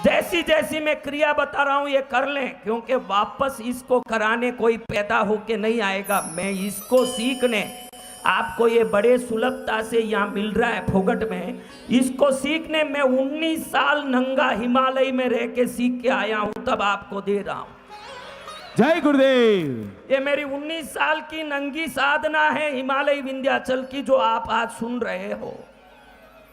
जैसी जैसी मैं क्रिया बता रहा हूं ये कर लें, क्योंकि वापस इसको कराने कोई पैदा होके नहीं आएगा। मैं इसको सीखने, आपको ये बड़े सुलभता से यहाँ मिल रहा है फोगट में, इसको सीखने मैं 19 साल नंगा हिमालय में रह के सीख के आया हूं, तब आपको दे रहा हूं। जय गुरुदेव। ये मेरी 19 साल की नंगी साधना है हिमालय विंध्याचल की, जो आप आज सुन रहे हो।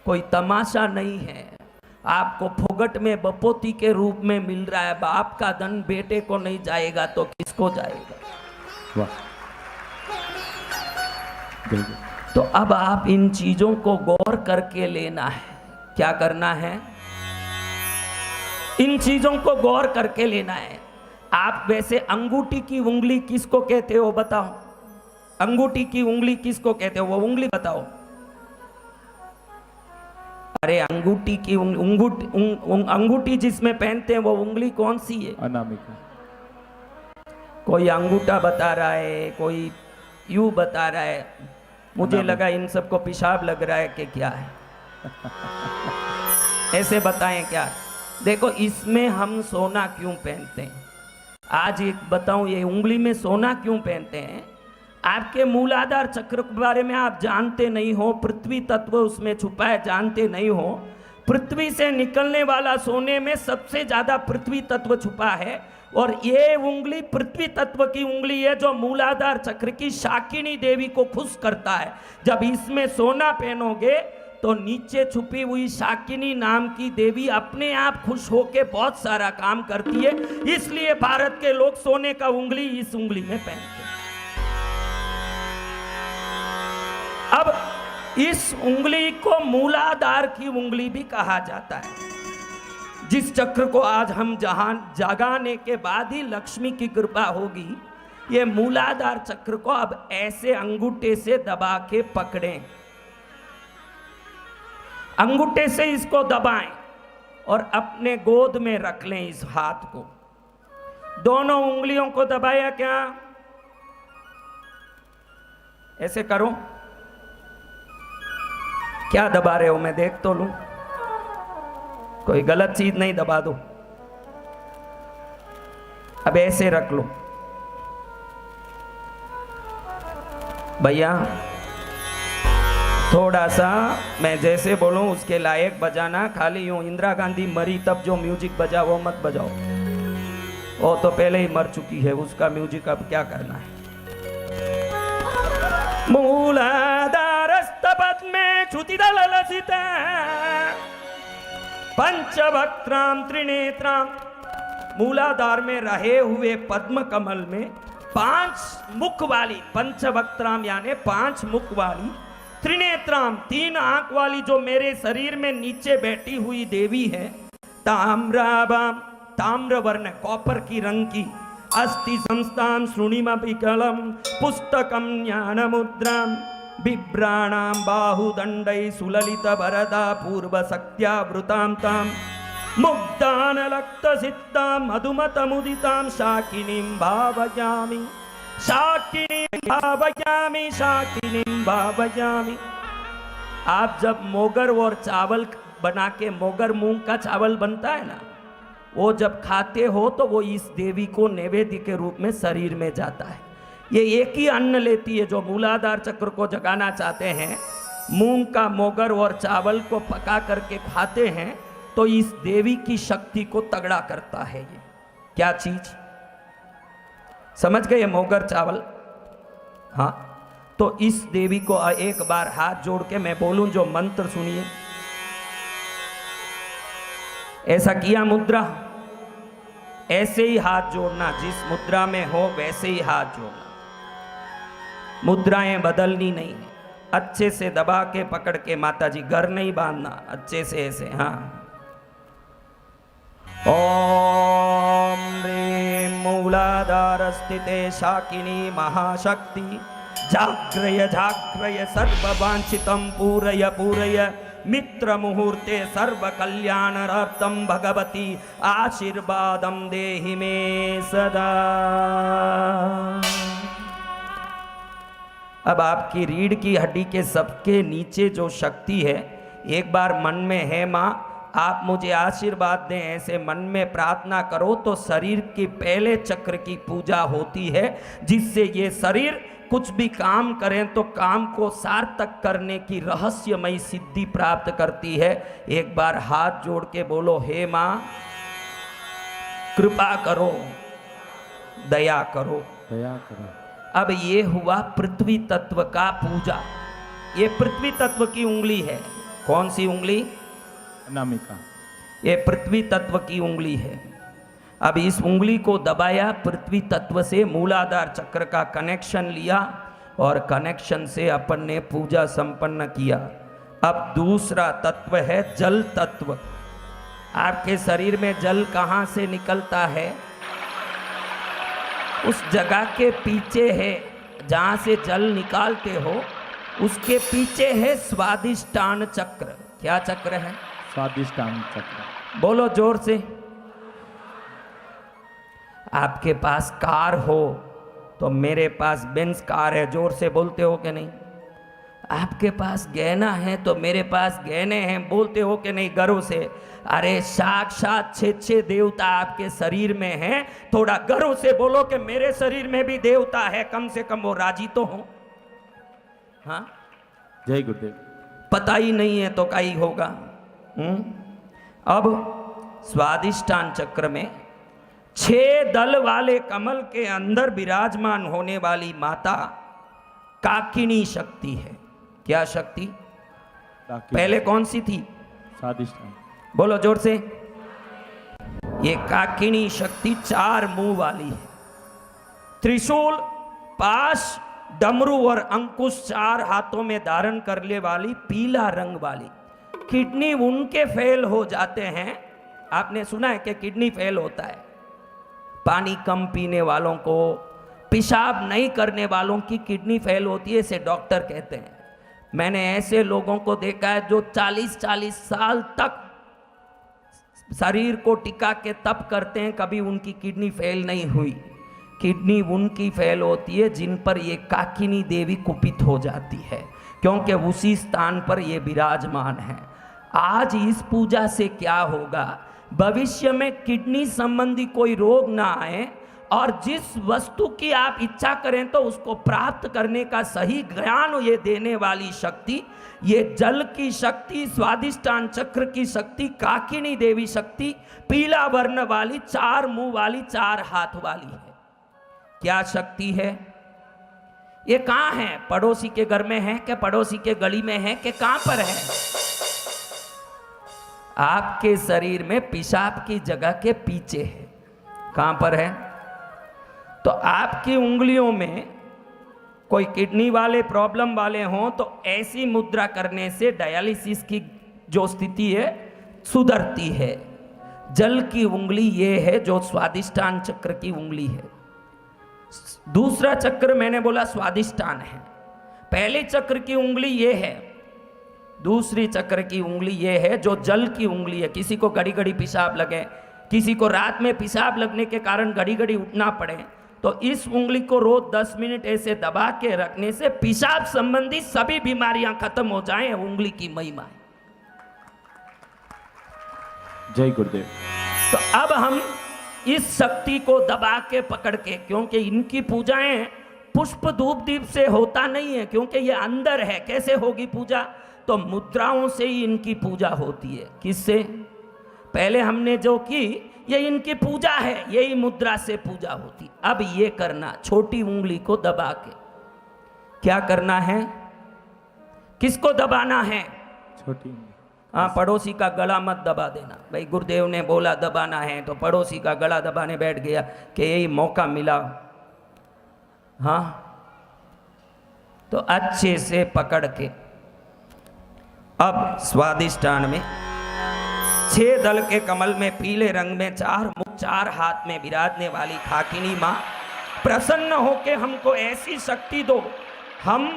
कोई तमाशा नहीं है, आपको फोगट में बपोती के रूप में मिल रहा है। बाप का धन बेटे को नहीं जाएगा तो किसको जाएगा? वाह। तो अब आप इन चीजों को गौर करके लेना है। क्या करना है? इन चीजों को गौर करके लेना है। आप वैसे अंगूठी की उंगली किसको कहते हो बताओ? अंगूठी की उंगली किसको कहते हो? वो उंगली बताओ। अरे अंगूठी की अंगूठी जिसमें पहनते हैं वो उंगली कौन सी है? अनामिका। कोई अंगूठा बता रहा है, कोई यू बता रहा है। मुझे लगा इन सबको पेशाब लग रहा है कि क्या है। ऐसे बताएं क्या? देखो इसमें हम सोना क्यों पहनते हैं? आज एक बताऊं, ये उंगली में सोना क्यों पहनते हैं? आपके मूलाधार चक्र के बारे में आप जानते नहीं हो, पृथ्वी तत्व उसमें छुपा है, जानते नहीं हो। पृथ्वी से निकलने वाला सोने में सबसे ज्यादा पृथ्वी तत्व छुपा है, और ये उंगली पृथ्वी तत्व की उंगली है जो मूलाधार चक्र की शाकिनी देवी को खुश करता है। जब इसमें सोना पहनोगे तो नीचे छुपी हुई शाकिनी नाम की देवी अपने आप खुश होके बहुत सारा काम करती है। इसलिए भारत के लोग सोने का उंगली इस उंगली में पहनते हैं। अब इस उंगली को मूलाधार की उंगली भी कहा जाता है। जिस चक्र को आज हम जगाने के बाद ही लक्ष्मी की कृपा होगी, ये मूलाधार चक्र को अब ऐसे अंगूठे से दबा के पकड़ें, अंगूठे से इसको दबाएं और अपने गोद में रख लें। इस हाथ को, दोनों उंगलियों को दबाया क्या? ऐसे करो। क्या दबा रहे हो? मैं देख तो लूं, कोई गलत चीज नहीं दबा दो। अब ऐसे रख लो भैया। थोड़ा सा मैं जैसे बोलूं उसके लायक बजाना, खाली यूं इंदिरा गांधी मरी तब जो म्यूजिक बजा वो मत बजाओ, वो तो पहले ही मर चुकी है, उसका म्यूजिक अब क्या करना है। मूलाधारस्तपद्मे क्षुतिदललसिता पंचवक्त्राम त्रिनेत्राम। मूलाधार में रहे हुए पद्म कमल में 5 मुख वाली, पंचवक्त्राम यानी 5 मुख वाली, त्रिनेत्राम 3 आंख वाली जो मेरे शरीर में नीचे बैठी हुई देवी है। ताम्राभाम, ताम्र वर्ण कॉपर की रंग की, अस्ति संस्थान श्रुणिमा विकलम पुस्तकम ज्ञान मुद्राम बिभ्राणाम बाहुदंडै सुललित वरदा पूर्व शक्त्यावृताम ताम मुग्धान लक्त सिद्धाम मधुमत मुदिताम शाकिनीं भावयामि, शाकिनीं भावयामि, शाकिनीं भावयामि। आप जब मोगर और चावल बना के, मोगर मूंग का चावल बनता है ना, वो जब खाते हो तो वो इस देवी को नैवेद्य के रूप में शरीर में जाता है। ये एक ही अन्न लेती है। जो मूलाधार चक्र को जगाना चाहते हैं, मूंग का मोगर और चावल को पका करके खाते हैं तो इस देवी की शक्ति को तगड़ा करता है। ये क्या चीज समझ गए? मोगर चावल। हाँ, तो इस देवी को एक बार हाथ जोड़ के मैं बोलूं जो मंत्र सुनिए। ऐसा किया मुद्रा, ऐसे ही हाथ जोड़ना, जिस मुद्रा में हो वैसे ही हाथ जोड़ना, मुद्राएं बदलनी नहीं है। अच्छे से दबा के पकड़ के, माता जी घर नहीं बांधना, अच्छे से ऐसे। हाँ, ओम ह्रीं मूलाधार स्थिते शाकिनी महाशक्ति जाग्रय जाग्रय सर्ववांछितं पूरय पूरय मित्र मुहूर्ते सर्व कल्याणार्थम भगवती आशीर्वादम देहि मे सदा। अब आपकी रीढ़ की हड्डी के सबके नीचे जो शक्ति है, एक बार मन में है माँ आप मुझे आशीर्वाद दें, ऐसे मन में प्रार्थना करो तो शरीर के पहले चक्र की पूजा होती है, जिससे ये शरीर कुछ भी काम करें तो काम को सार्थक करने की रहस्यमयी सिद्धि प्राप्त करती है। एक बार हाथ जोड़ के बोलो, हे माँ कृपा करो, दया करो। दया करो। अब ये हुआ पृथ्वी तत्व का पूजा। ये पृथ्वी तत्व की उंगली है। कौन सी उंगली? अनामिका। ये पृथ्वी तत्व की उंगली है। अब इस उंगली को दबाया, पृथ्वी तत्व से मूलाधार चक्र का कनेक्शन लिया और कनेक्शन से अपन ने पूजा संपन्न किया। अब दूसरा तत्व है जल तत्व। आपके शरीर में जल कहाँ से निकलता है? उस जगह के पीछे है जहाँ से जल निकालते हो, उसके पीछे है स्वादिष्टान चक्र। क्या चक्र है? स्वादिष्टान चक्र। बोलो जोर से। आपके पास कार हो तो मेरे पास बेंज कार है, जोर से बोलते हो कि नहीं? आपके पास गहना है तो मेरे पास गहने हैं, बोलते हो कि नहीं गर्व से? अरे साक्षात 6 देवता आपके शरीर में हैं, थोड़ा गर्व से बोलो कि मेरे शरीर में भी देवता है, कम से कम वो राजी तो हो। हाँ, जय गुरुदेव। पता ही नहीं है तो क्या ही होगा। अब स्वादिष्टान चक्र में 6 दल वाले कमल के अंदर विराजमान होने वाली माता काकिनी शक्ति है। क्या शक्ति? पहले कौन सी थी? स्वादिष्टान। बोलो जोर से। ये काकिनी शक्ति 4 मुंह वाली है। त्रिशूल, पाश, डमरू और अंकुश 4 हाथों में धारण करने वाली, पीला रंग वाली। किडनी उनके फेल हो जाते हैं, आपने सुना है कि किडनी फेल होता है, पानी कम पीने वालों को, पेशाब नहीं करने वालों की किडनी फेल होती है, इसे डॉक्टर कहते हैं। मैंने ऐसे लोगों को देखा है जो 40-40 साल तक शरीर को टिका के तप करते हैं, कभी उनकी किडनी फेल नहीं हुई। किडनी उनकी फेल होती है जिन पर ये काकिनी देवी कुपित हो जाती है, क्योंकि उसी स्थान पर ये विराजमान है। आज इस पूजा से क्या होगा, भविष्य में किडनी संबंधी कोई रोग ना आए और जिस वस्तु की आप इच्छा करें तो उसको प्राप्त करने का सही ज्ञान ये देने वाली शक्ति, ये जल की शक्ति, स्वादिष्टान चक्र की शक्ति, काकिनी देवी शक्ति, पीला वर्ण वाली, 4 मुंह वाली, 4 हाथ वाली है। क्या शक्ति है? ये कहाँ है? पड़ोसी के घर में है कि पड़ोसी के गली में है कि कहाँ पर है? आपके शरीर में पेशाब की जगह के पीछे है। कहाँ पर है? तो आपकी उंगलियों में कोई किडनी वाले प्रॉब्लम वाले हों तो ऐसी मुद्रा करने से डायलिसिस की जो स्थिति है सुधरती है। जल की उंगली ये है जो स्वादिष्टान चक्र की उंगली है। दूसरा चक्र मैंने बोला स्वादिष्टान है। पहले चक्र की उंगली ये है, दूसरी चक्र की उंगली ये है जो जल की उंगली है। किसी को घड़ी घड़ी पेशाब लगे, किसी को रात में पेशाब लगने के कारण घड़ी घड़ी उठना पड़े, तो इस उंगली को रोज 10 मिनट ऐसे दबा के रखने से पेशाब संबंधी सभी बीमारियां खत्म हो जाएं। उंगली की महिमा है। जय गुरुदेव। तो अब हम इस शक्ति को दबा के पकड़ के, क्योंकि इनकी पूजाएं पुष्प धूप दीप से होता नहीं है, क्योंकि ये अंदर है। कैसे होगी पूजा? तो मुद्राओं से ही इनकी पूजा होती है। किससे? पहले हमने जो की ये इनकी पूजा है, यही मुद्रा से पूजा होती। अब ये करना, छोटी उंगली को दबा के क्या करना है? किसको दबाना है? छोटी। हाँ, पड़ोसी का गला मत दबा देना। भाई गुरुदेव ने बोला दबाना है तो पड़ोसी का गला दबाने बैठ गया कि यही मौका मिला। हाँ, तो अच्छे से पकड़ के अब स्वादिष्टान में 6 दल के कमल में पीले रंग में 4 मुख 4 हाथ में विराजने वाली काकिनी माँ, प्रसन्न होके हमको ऐसी शक्ति दो, हम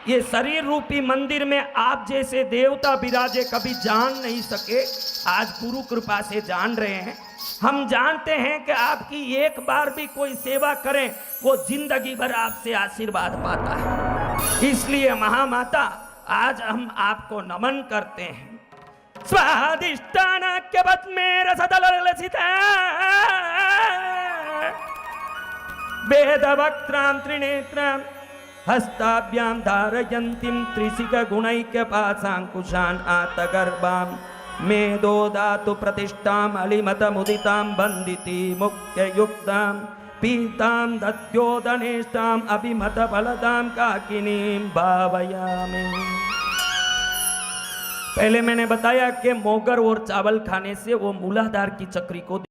ये शरीर रूपी मंदिर में आप जैसे देवता विराजे कभी जान नहीं सके, आज गुरु कृपा से जान रहे हैं। हम जानते हैं कि आपकी एक बार भी कोई सेवा करें वो जिंदगी भर आपसे आशीर्वाद पाता है। इसलिए महामाता आज हम आपको नमन करते हैं। स्वादिष्टानाख्य पद्मे रसदललसिता वेदवक्त्रां त्रिनेत्रां हस्ताभ्यां धारयन्तीं त्रिशिखगुणैक्यपाशाङ्कुशान् आतगर्भां मेदोदातु प्रतिष्ठाम् अलिमतमुदितां वन्दिती मुक्त्ययुक्तां पीतां दद्योदनेष्टाम् अभिमतफलदां काकिनीं भावयामि। पहले मैंने बताया कि मोगर और चावल खाने से वो मूलाधार की चक्री को